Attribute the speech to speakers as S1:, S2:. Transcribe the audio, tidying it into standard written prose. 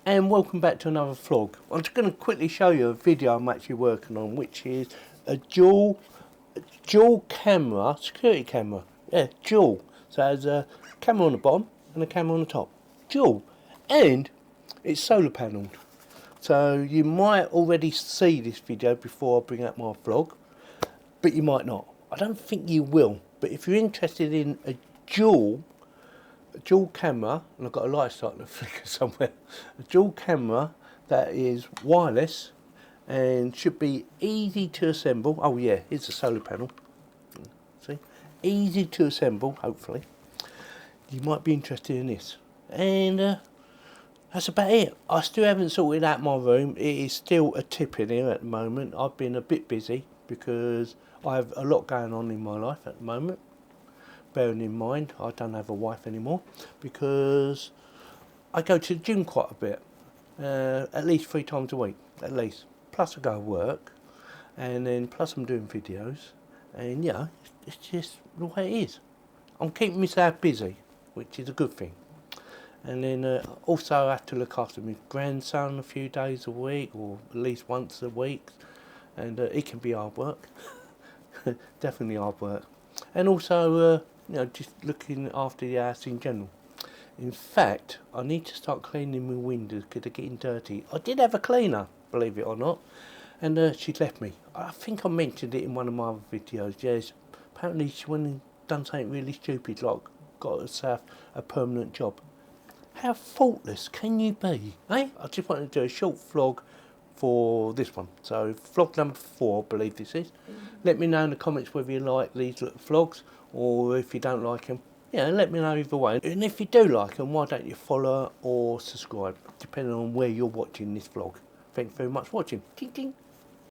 S1: and welcome back to another vlog. I'm just going to quickly show you a video I'm actually working on, which is a dual camera, security camera. Yeah, dual. So it has a camera on the bottom and a camera on the top. Dual. And it's solar panelled. So you might already see this video before I bring up my vlog, but you might not. I don't think you will. But if you're interested in a dual camera, and I've got a light starting to flicker somewhere, a dual camera that is wireless and should be easy to assemble. Oh yeah, here's the solar panel. See, easy to assemble, hopefully. You might be interested in this. And that's about it. I still haven't sorted out my room. It is still a tip in here at the moment. I've been a bit busy because I have a lot going on in my life at the moment. Bearing in mind I don't have a wife anymore because I go to the gym quite a bit, at least 3 times a week, at least. Plus I go to work, and then plus I'm doing videos, and yeah, it's just the way it is. I'm keeping myself busy, which is a good thing. And then also I have to look after my grandson a few days a week, or at least once a week, and it can be hard work. Definitely hard work. And also you know, just looking after the house in general. In fact, I need to start cleaning my windows because they're getting dirty. I did have a cleaner, believe it or not, and she left me. I think I mentioned it in one of my other videos. Yes, apparently she went and done something really stupid, like got herself a permanent job. How thoughtless can you be, eh? I just wanted to do a short vlog for this one. So vlog number 4, I believe this is. Let me know in the comments whether you like these little vlogs or if you don't like them. Yeah, let me know either way. And if you do like them, why don't you follow or subscribe, depending on where you're watching this vlog. Thanks very much for watching. Ting ting.